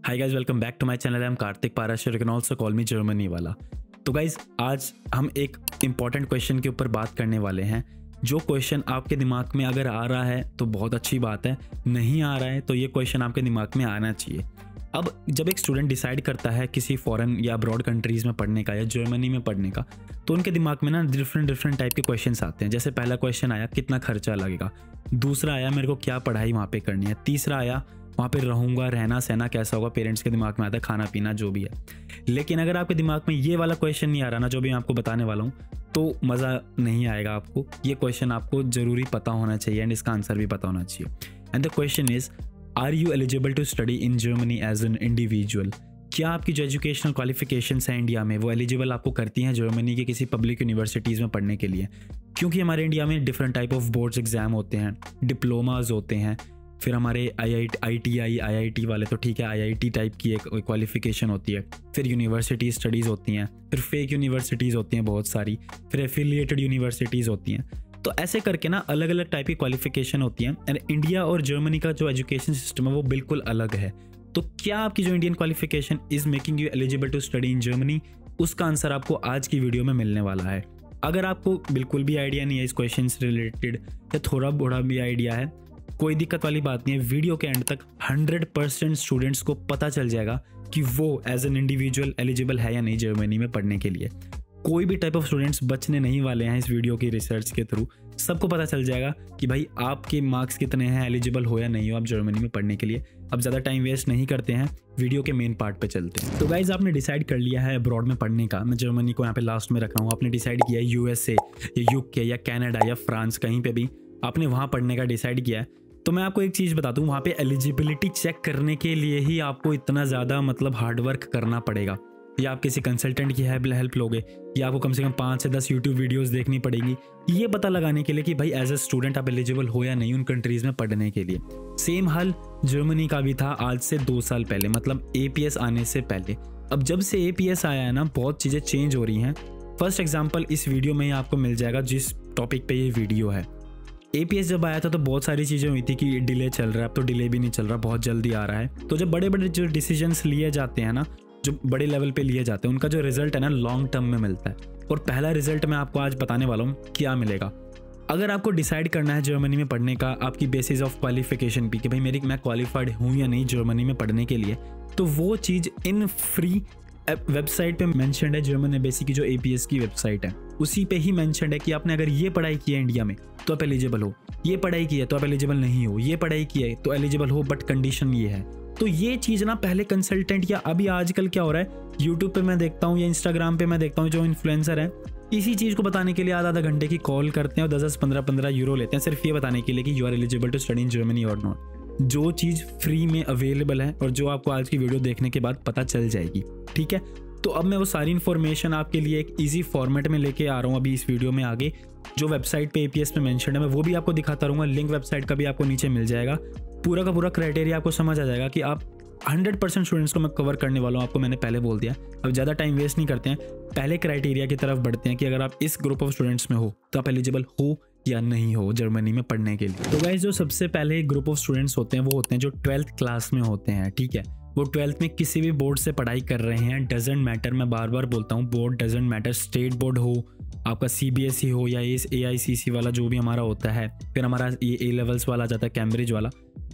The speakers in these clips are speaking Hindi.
Hi guys, welcome back to my channel. I am Kartik Parashar, you can also call me Germany वाला। तो गाइस, आज हम एक इम्पॉर्टेंट क्वेश्चन के ऊपर बात करने वाले हैं। जो क्वेश्चन आपके दिमाग में अगर आ रहा है तो बहुत अच्छी बात है, नहीं आ रहा है तो ये क्वेश्चन आपके दिमाग में आना चाहिए। अब जब एक स्टूडेंट डिसाइड करता है किसी फॉरेन या अब्रॉड कंट्रीज़ में पढ़ने का या जर्मनी में पढ़ने का, तो उनके दिमाग में ना डिफरेंट टाइप के क्वेश्चंस आते हैं। जैसे पहला क्वेश्चन आया, कितना खर्चा लगेगा। दूसरा आया, मेरे को क्या पढ़ाई वहाँ पे करनी है। तीसरा आया, वहाँ पे रहूँगा, रहना सहना कैसा होगा। पेरेंट्स के दिमाग में आता है खाना पीना जो भी है। लेकिन अगर आपके दिमाग में ये वाला क्वेश्चन नहीं आ रहा ना, जो भी मैं आपको बताने वाला हूँ, तो मज़ा नहीं आएगा आपको। ये क्वेश्चन आपको ज़रूरी पता होना चाहिए एंड इसका आंसर भी पता होना चाहिए। And the question is, are you eligible to study in Germany as an individual. क्या आपकी जो एजुकेशनल क्वालिफिकेशंस हैं इंडिया में, वो एलिजिबल आपको करती हैं जर्मनी के किसी पब्लिक यूनिवर्सिटीज़ में पढ़ने के लिए। क्योंकि हमारे इंडिया में different type of boards exam होते हैं, डिप्लोमाज होते हैं, फिर हमारे IIT वाले तो ठीक है, IIT टाइप की एक क्वालिफिकेशन होती है। फिर यूनिवर्सिटी स्टडीज़ होती हैं, फिर फेक यूनिवर्सिटीज़ होती हैं बहुत सारी, फिर एफिलिएटेड यूनिवर्सिटीज़ होती हैं। तो ऐसे करके ना अलग अलग टाइप की क्वालिफिकेशन होती हैं। एंड इंडिया और जर्मनी का जो एजुकेशन सिस्टम है वो बिल्कुल अलग है। तो क्या आपकी जो Indian qualification is making you eligible to study in Germany, उसका आंसर आपको आज की वीडियो में मिलने वाला है। अगर आपको बिल्कुल भी आइडिया नहीं है इस क्वेश्चन से रिलेटेड या थोड़ा बड़ा भी आइडिया है, कोई दिक्कत वाली बात नहीं है। वीडियो के एंड तक 100% स्टूडेंट्स को पता चल जाएगा कि वो एज एन इंडिविजुअल एलिजिबल है या नहीं जर्मनी में पढ़ने के लिए। कोई भी टाइप ऑफ स्टूडेंट्स बचने नहीं वाले हैं इस वीडियो की रिसर्च के थ्रू। सबको पता चल जाएगा कि भाई आपके मार्क्स कितने हैं, एलिजिबल हो या नहीं हो आप जर्मनी में पढ़ने के लिए। अब ज़्यादा टाइम वेस्ट नहीं करते हैं, वीडियो के मेन पार्ट पे चलते हैं। तो गाइज, आपने डिसाइड कर लिया है अब्रॉड में पढ़ने का। मैं जर्मनी को यहाँ पे लास्ट में रख रहा हूँ। आपने डिसाइड किया है USA या UK या कनाडा या फ्रांस, कहीं पर भी आपने वहाँ पढ़ने का डिसाइड किया है। तो मैं आपको एक चीज़ बता दूं, वहाँ पे एलिजिबिलिटी चेक करने के लिए ही आपको इतना ज़्यादा हार्डवर्क करना पड़ेगा। या आप किसी कंसल्टेंट की हेल्प लोगे, या आपको कम से कम 5 से 10 यूट्यूब वीडियोस देखनी पड़ेगी ये पता लगाने के लिए कि भाई एज ए स्टूडेंट आप एलिजिबल हो या नहीं उन कंट्रीज़ में पढ़ने के लिए। सेम हाल जर्मनी का भी था आज से 2 साल पहले, मतलब APS आने से पहले। अब जब से APS आया है ना, बहुत चीज़ें चेंज हो रही हैं। फर्स्ट एग्जाम्पल इस वीडियो में ही आपको मिल जाएगा जिस टॉपिक पर ये वीडियो है। APS जब आया था तो बहुत सारी चीज़ें हुई थी कि डिले चल रहा है। अब तो डिले भी नहीं चल रहा, बहुत जल्दी आ रहा है। तो जब बड़े बड़े जो डिसीजंस लिए जाते हैं ना, जो बड़े लेवल पे लिए जाते हैं, उनका जो रिजल्ट है ना लॉन्ग टर्म में मिलता है। और पहला रिजल्ट मैं आपको आज बताने वाला हूँ क्या मिलेगा। अगर आपको डिसाइड करना है जर्मनी में पढ़ने का आपकी बेसिस ऑफ क्वालिफिकेशन भी कि भाई मैं क्वालिफाइड हूँ या नहीं जर्मनी में पढ़ने के लिए, तो वो चीज़ इन फ्री वेबसाइट पे मेंशन्ड है। जर्मन एम्बेसी की जो APS की वेबसाइट है उसी पे ही मेंशन्ड है कि आपने अगर ये पढ़ाई की है इंडिया में तो आप एलिजिबल हो, ये पढ़ाई की है तो आप एलिजिबल नहीं हो, ये पढ़ाई की है तो एलिजिबल हो बट कंडीशन ये है। तो ये चीज़ ना पहले कंसल्टेंट या अभी आजकल क्या हो रहा है, यूट्यूब पे मैं देखता हूँ या इंस्टाग्राम पे मैं देखता हूँ जो इन्फ्लुएंसर है, इसी चीज़ को बताने के लिए आधा घंटे की कॉल करते हैं और 10-10, 15-15 यूरो लेते हैं सिर्फ ये बताने के लिए कि you are eligible to study in Germany और नॉट। जो चीज़ फ्री में अवेलेबल है और जो आपको आज की वीडियो देखने के बाद पता चल जाएगी, ठीक है। तो अब मैं वो सारी इन्फॉर्मेशन आपके लिए एक इजी फॉर्मेट में लेके आ रहा हूँ अभी इस वीडियो में। आगे जो वेबसाइट पे APS में मेंशन है मैं वो भी आपको दिखाता रहूँगा, लिंक वेबसाइट का भी आपको नीचे मिल जाएगा। पूरा का पूरा क्राइटेरिया आपको समझ आ जाएगा कि आप 100% स्टूडेंट्स को मैं कवर करने वाला हूँ। आपको मैंने पहले बोल दिया। अब ज़्यादा टाइम वेस्ट नहीं करते हैं, पहले क्राइटेरिया की तरफ बढ़ते हैं कि अगर आप इस ग्रुप ऑफ स्टूडेंट्स में हो तो आप एलिजिबल हो या नहीं हो जर्मनी में पढ़ने के लिए। तो गाइस, जो सबसे पहले ग्रुप ऑफ स्टूडेंट्स होते हैं वो होते हैं जो 12th क्लास में होते हैं, ठीक है। वो 12th में किसी भी बोर्ड से पढ़ाई कर रहे हैं, डजेंट मैटर। मैं बार बार बोलता हूँ, board doesn't matter. State board हो, आपका CBSE हो या AICC वाला जो भी हमारा होता है, फिर हमारा ये A लेवल्स वाला आ जाता है, कैम्ब्रिज वाला,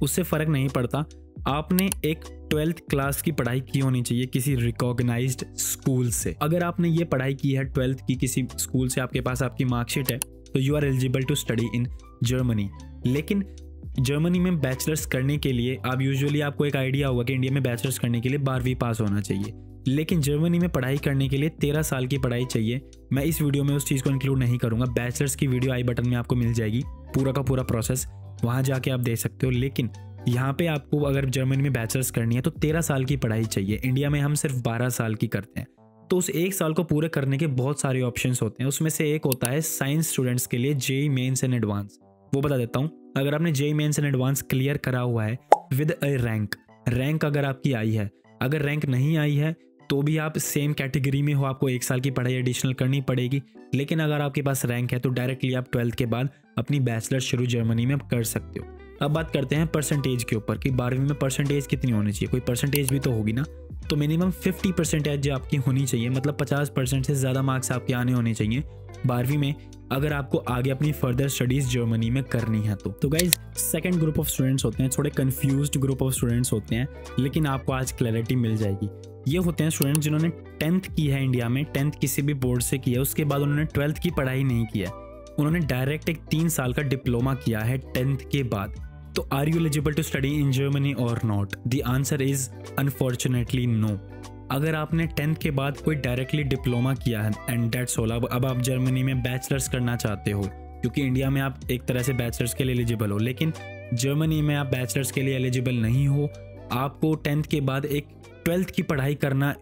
उससे फ़र्क नहीं पड़ता। आपने एक 12th क्लास की पढ़ाई की होनी चाहिए किसी रिकॉग्नाइज्ड स्कूल से। अगर आपने ये पढ़ाई की है 12th की किसी स्कूल से, आपके पास आपकी मार्कशीट है, तो you are eligible to study in Germany. लेकिन जर्मनी में बैचलर्स करने के लिए आप यूजुअली आपको एक आइडिया होगा कि इंडिया में बैचलर्स करने के लिए 12वीं पास होना चाहिए, लेकिन जर्मनी में पढ़ाई करने के लिए 13 साल की पढ़ाई चाहिए। मैं इस वीडियो में उस चीज़ को इंक्लूड नहीं करूँगा। बैचलर्स की वीडियो आई बटन में आपको मिल जाएगी, पूरा का पूरा प्रोसेस वहाँ जाके आप देख सकते हो। लेकिन यहाँ पे आपको अगर जर्मनी में बैचलर्स करनी है तो 13 साल की पढ़ाई चाहिए। इंडिया में हम सिर्फ 12 साल की करते हैं। तो उस 1 साल को पूरे करने के बहुत सारे ऑप्शंस होते हैं। उसमें से एक होता है साइंस स्टूडेंट्स के लिए JEE मेंस एंड एडवांस। वो बता देता हूँ, अगर आपने JEE mains and advance clear करा हुआ है विद अ रैंक अगर आपकी आई है, अगर रैंक नहीं आई है तो भी आप सेम कैटेगरी में हो, आपको 1 साल की पढ़ाई एडिशनल करनी पड़ेगी। लेकिन अगर आपके पास रैंक है तो डायरेक्टली आप 12th के बाद अपनी बैचलर शुरू जर्मनी में कर सकते हो। अब बात करते हैं परसेंटेज के ऊपर कि 12वीं में परसेंटेज कितनी होनी चाहिए। कोई परसेंटेज भी तो होगी ना, तो मिनिमम 50% आपकी होनी चाहिए, मतलब 50% से ज़्यादा मार्क्स आपके आने होने चाहिए 12वीं में, अगर आपको आगे अपनी फर्दर स्टडीज़ जर्मनी में करनी है तो guys second group of students होते हैं, थोड़े कंफ्यूज्ड ग्रुप ऑफ स्टूडेंट्स होते हैं, लेकिन आपको आज क्लैरिटी मिल जाएगी। ये होते हैं स्टूडेंट्स जिन्होंने 10th की है इंडिया में, 10th किसी भी बोर्ड से की है, उसके बाद उन्होंने 12th की पढ़ाई नहीं की है, उन्होंने डायरेक्ट एक 3 साल का डिप्लोमा किया है 10th के बाद। तो are you eligible to study in Germany और not? The answer is unfortunately no. अगर आपने 10th के बाद कोई डायरेक्टली डिप्लोमा किया है एंड दैट्स ऑल, अब आप जर्मनी में बैचलर्स करना चाहते हो, क्योंकि इंडिया में आप एक तरह से बैचलर्स के लिए एलिजिबल हो, लेकिन जर्मनी में आप बैचलर्स के लिए एलिजिबल नहीं हो, आपको 10th के बाद एक 12th की पढ़ाई करना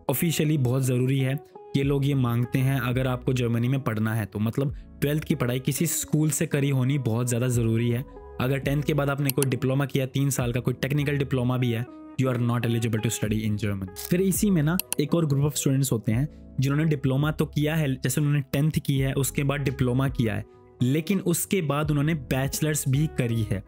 ऑफिशियली बहुत ज़रूरी है। ये लोग ये मांगते हैं अगर आपको जर्मनी में पढ़ना है तो, मतलब 12th की पढ़ाई किसी स्कूल से करी होनी बहुत ज़्यादा ज़रूरी है। अगर 10th के बाद आपने कोई डिप्लोमा किया 3 साल का, कोई टेक्निकल डिप्लोमा भी है, you are not eligible to study in Germany. फिर इसी में ना एक और ग्रुप ऑफ स्टूडेंट्स होते हैं जिन्होंने डिप्लोमा तो किया है, जैसे उन्होंने 10th की है उसके बाद डिप्लोमा किया है, लेकिन उसके बाद उन्होंने बैचलर्स भी करी है।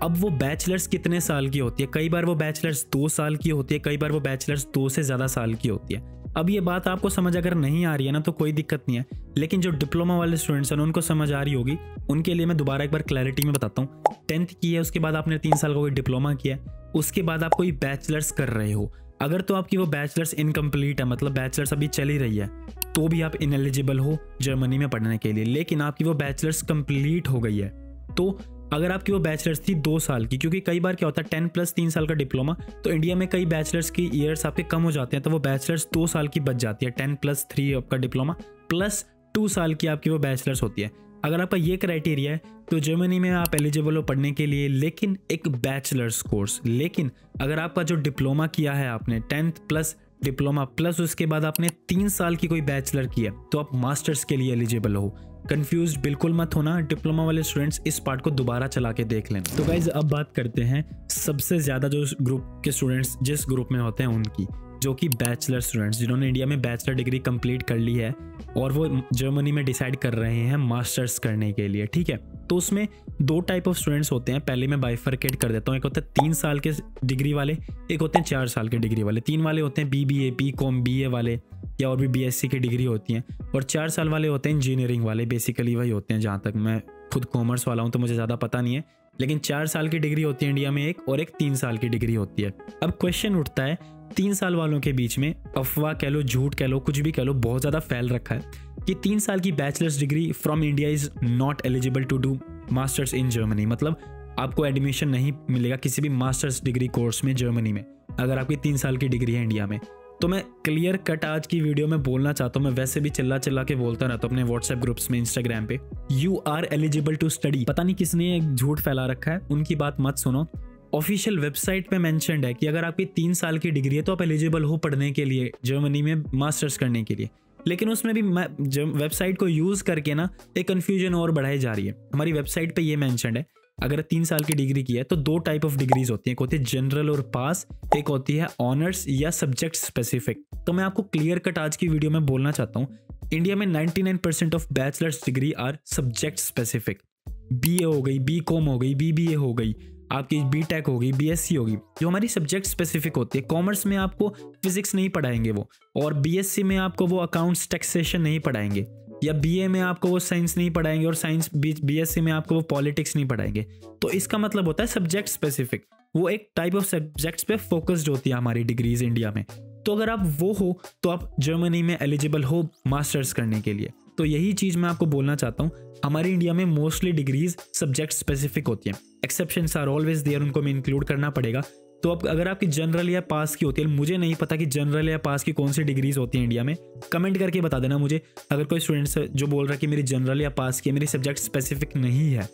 अब वो बैचलर्स कितने साल की होती है? कई बार वो बैचलर्स 2 साल की होती है, कई बार वो बैचलर्स 2 से ज़्यादा साल की होती है। अब ये बात आपको समझ अगर नहीं आ रही है ना तो कोई दिक्कत नहीं है, लेकिन जो डिप्लोमा वाले स्टूडेंट्स हैं उनको समझ आ रही होगी, उनके लिए मैं दोबारा एक बार क्लैरिटी में बताता हूँ। 10th की है, उसके बाद आपने 3 साल का कोई डिप्लोमा किया है, उसके बाद आप कोई बैचलर्स कर रहे हो, अगर तो आपकी वो बैचलर्स इनकम्प्लीट है, मतलब बैचलर्स अभी चल ही रही है, तो भी आप इनएलिजिबल हो जर्मनी में पढ़ने के लिए। लेकिन आपकी वो बैचलर्स कंप्लीट हो गई है, तो अगर आपकी वो बैचलर्स थी 2 साल की, क्योंकि कई बार क्या होता है 10 + 3 साल का डिप्लोमा, तो इंडिया में कई बैचलर्स की ईयर्स आपके कम हो जाते हैं, तो वो बैचलर्स 2 साल की बच जाती है। 10 + 3 आपका डिप्लोमा प्लस 2 साल की आपकी वो बैचलर्स होती है। अगर आपका ये क्राइटेरिया है तो जर्मनी में आप एलिजिबल हो पढ़ने के लिए, लेकिन एक बैचलर्स कोर्स। लेकिन अगर आपका जो डिप्लोमा किया है आपने 10th प्लस डिप्लोमा प्लस उसके बाद आपने 3 साल की कोई बैचलर किया, तो आप मास्टर्स के लिए एलिजिबल हो। कंफ्यूज बिल्कुल मत होना, डिप्लोमा वाले स्टूडेंट्स इस पार्ट को दोबारा चला के देख लेना। तो गाइज अब बात करते हैं सबसे ज़्यादा जो ग्रुप के स्टूडेंट्स जिस ग्रुप में होते हैं उनकी, जो कि बैचलर स्टूडेंट्स जिन्होंने इंडिया में बैचलर डिग्री कंप्लीट कर ली है और वो जर्मनी में डिसाइड कर रहे हैं मास्टर्स करने के लिए। ठीक है, तो उसमें 2 टाइप ऑफ स्टूडेंट्स होते हैं। पहले मैं बाइफरकेट कर देता हूँ, एक होते हैं 3 साल के डिग्री वाले, एक होते हैं 4 साल के डिग्री वाले। 3 वाले होते हैं BBA, BCom, BA वाले, या और भी BSc की डिग्री होती हैं, और 4 साल वाले होते हैं इंजीनियरिंग वाले। बेसिकली वही होते हैं, जहाँ तक मैं खुद कॉमर्स वाला हूँ तो मुझे ज़्यादा पता नहीं है, लेकिन 4 साल की डिग्री होती है इंडिया में एक, और एक 3 साल की डिग्री होती है। अब क्वेश्चन उठता है, 3 साल वालों के बीच में अफवाह कह लो, झूठ कह लो, कुछ भी कह लो, बहुत ज़्यादा फैल रखा है कि 3 साल की bachelors degree from India is not eligible to do masters in Germany. मतलब आपको एडमिशन नहीं मिलेगा किसी भी मास्टर्स डिग्री कोर्स में जर्मनी में अगर आपकी 3 साल की डिग्री है इंडिया में। तो मैं क्लियर कट आज की वीडियो में बोलना चाहता हूँ, मैं वैसे भी चिल्ला के बोलता रहता हूँ अपने व्हाट्सएप ग्रुप्स में, इंस्टाग्राम पे, you are eligible to study. पता नहीं किसने एक झूठ फैला रखा है, उनकी बात मत सुनो। ऑफिशियल वेबसाइट पे मेंशन्ड है कि अगर आपकी 3 साल की डिग्री है तो आप एलिजिबल हो पढ़ने के लिए जर्मनी में मास्टर्स करने के लिए। लेकिन उसमें भी वेबसाइट को यूज़ करके ना एक कन्फ्यूजन और बढ़ाई जा रही है। हमारी वेबसाइट पे ये मेंशन्ड है, अगर 3 साल की डिग्री की है तो 2 टाइप ऑफ डिग्रीज होती हैं, एक होती है जनरल और पास, एक होती है ऑनर्स या सब्जेक्ट स्पेसिफिक। तो मैं आपको क्लियर कट आज की वीडियो में बोलना चाहता हूँ, इंडिया में 99% of bachelors degree are subject specific. BA हो गई, BCom हो गई, BBA हो गई, आपकी BTech हो गई, BSc होगी, जो हमारी सब्जेक्ट स्पेसिफिक होती है। कॉमर्स में आपको फिजिक्स नहीं पढ़ाएंगे वो, और BSc में आपको वो अकाउंट्स टैक्सेशन नहीं पढ़ाएंगे, या BA में आपको वो साइंस नहीं पढ़ाएंगे, और साइंस BSc में आपको वो पॉलिटिक्स नहीं पढ़ाएंगे। तो इसका मतलब होता है सब्जेक्ट स्पेसिफिक, वो एक टाइप ऑफ सब्जेक्ट्स पे फोकस्ड होती है हमारी डिग्रीज इंडिया में। तो अगर आप वो हो तो आप जर्मनी में एलिजिबल हो मास्टर्स करने के लिए। तो यही चीज़ मैं आपको बोलना चाहता हूँ, हमारी इंडिया में मोस्टली डिग्रीज सब्जेक्ट स्पेसिफिक होती हैं, एक्सेप्शंस आर ऑलवेज देयर, उनको मैं इंक्लूड करना पड़ेगा। तो अब अगर आपकी जनरल या पास की होती है, मुझे नहीं पता कि जनरल या पास की कौन सी डिग्रीज होती हैं इंडिया में, कमेंट करके बता देना मुझे। अगर कोई स्टूडेंट्स जो बोल रहा है कि मेरी जनरल या पास की, मेरी सब्जेक्ट स्पेसिफिक नहीं है,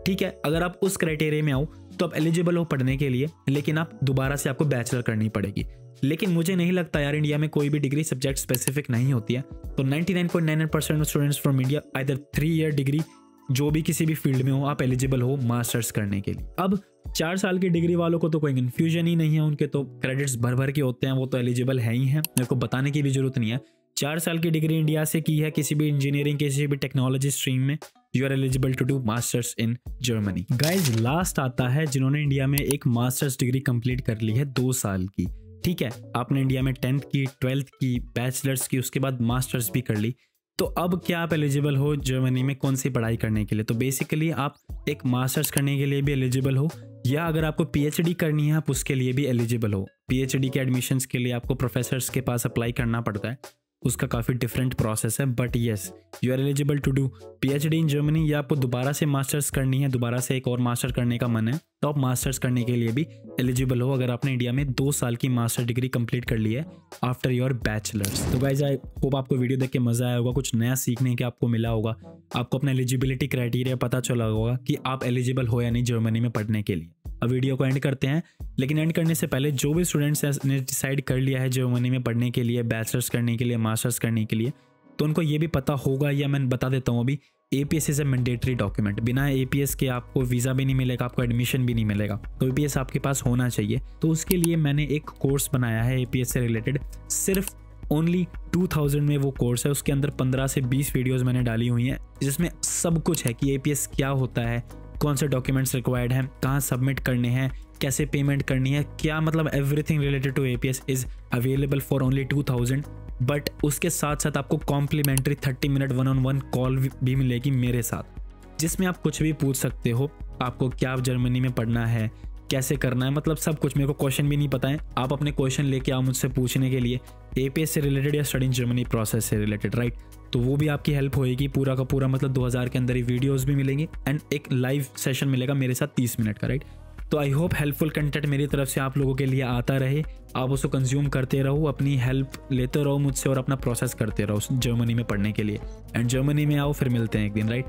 ठीक है, अगर आप उस क्राइटेरिया में आओ तो आप एलिजिबल हो पढ़ने के लिए, लेकिन आप दोबारा से आपको बैचलर करनी पड़ेगी। लेकिन मुझे नहीं लगता यार इंडिया में कोई भी डिग्री सब्जेक्ट स्पेसिफिक नहीं होती है। तो 99.99% of students from India either 3 year degree, जो भी किसी भी फील्ड में हो, आप एलिजिबल हो मास्टर्स करने के लिए। अब 4 साल की डिग्री वालों को तो कोई कन्फ्यूजन ही नहीं है, उनके तो क्रेडिट्स भर के होते हैं, वो तो एलिजिबल है ही हैं, मेरे को बताने की भी जरूरत नहीं है। 4 साल की डिग्री इंडिया से की है किसी भी इंजीनियरिंग, किसी भी टेक्नोलॉजी स्ट्रीम में, you are eligible to do masters in Germany. Guys last आता है जिन्होंने इंडिया में एक मास्टर्स डिग्री कंप्लीट कर ली है 2 साल की। ठीक है, आपने इंडिया में 10th की, 12th की, बैचलर्स की, उसके बाद मास्टर्स भी कर ली, तो अब क्या आप एलिजिबल हो जर्मनी में कौन सी पढ़ाई करने के लिए? तो बेसिकली आप एक मास्टर्स करने के लिए भी एलिजिबल हो, या अगर आपको पीएचडी करनी है आप उसके लिए भी एलिजिबल हो। पीएचडी के एडमिशन्स के लिए आपको प्रोफेसर्स के पास अप्लाई करना पड़ता है, उसका काफ़ी डिफरेंट प्रोसेस है, but yes you are eligible to do PhD in Germany. या आपको दोबारा से मास्टर्स करनी है, दोबारा से एक और मास्टर करने का मन है, तो आप मास्टर्स करने के लिए भी एलिजिबल हो अगर आपने इंडिया में 2 साल की मास्टर डिग्री कंप्लीट कर ली है आफ्टर योर बैचलर्स। तो गाइज आई होप आपको वीडियो देख के मजा आया होगा, कुछ नया सीखने के आपको मिला होगा, आपको अपना एलिजिबिलिटी क्राइटेरिया पता चला होगा कि आप एलिजिबल हो या नहीं जर्मनी में पढ़ने के लिए। अब वीडियो को एंड करते हैं, लेकिन एंड करने से पहले जो भी स्टूडेंट्स ने डिसाइड कर लिया है जर्मनी में पढ़ने के लिए, बैचलर्स करने के लिए, मास्टर्स करने के लिए, तो उनको ये भी पता होगा, या मैं बता देता हूँ अभी, APS is a mandatory document. बिना APS के आपको वीज़ा भी नहीं मिलेगा, आपको एडमिशन भी नहीं मिलेगा, तो APS आपके पास होना चाहिए। तो उसके लिए मैंने एक कोर्स बनाया है APS से रिलेटेड, सिर्फ ओनली 2000 में वो कोर्स है। उसके अंदर 15 से 20 वीडियोज़ मैंने डाली हुई हैं, जिसमें सब कुछ है कि APS क्या होता है, कौन से डॉक्यूमेंट्स रिक्वायर्ड हैं, कहाँ सबमिट करने हैं, कैसे पेमेंट करनी है, क्या मतलब everything related to APS is available for only 2000। But उसके साथ साथ आपको कॉम्प्लीमेंट्री 30 मिनट 1-on-1 कॉल भी मिलेगी मेरे साथ, जिसमें आप कुछ भी पूछ सकते हो। आपको क्या जर्मनी में पढ़ना है, कैसे करना है, मतलब सब कुछ। मेरे को क्वेश्चन भी नहीं पता है, आप अपने क्वेश्चन लेके आओ मुझसे पूछने के लिए, APS से रिलेटेड या स्टडी इन जर्मनी प्रोसेस से रिलेटेड, राइट। तो वो भी आपकी हेल्प होएगी पूरा का पूरा, मतलब 2000 के अंदर ही वीडियोज़ भी मिलेंगी एंड एक लाइव सेशन मिलेगा मेरे साथ 30 मिनट का, राइट। तो आई होप हेल्पफुल कंटेंट मेरी तरफ से आप लोगों के लिए आता रहे, आप उसको कंज्यूम करते रहो, अपनी हेल्प लेते रहो मुझसे और अपना प्रोसेस करते रहो जर्मनी में पढ़ने के लिए। एंड जर्मनी में आओ, फिर मिलते हैं एक दिन, राइट।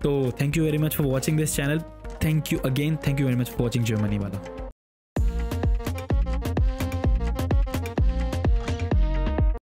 तो thank you very much for watching this channel, thank you again, thank you very much for watching Germany वाला।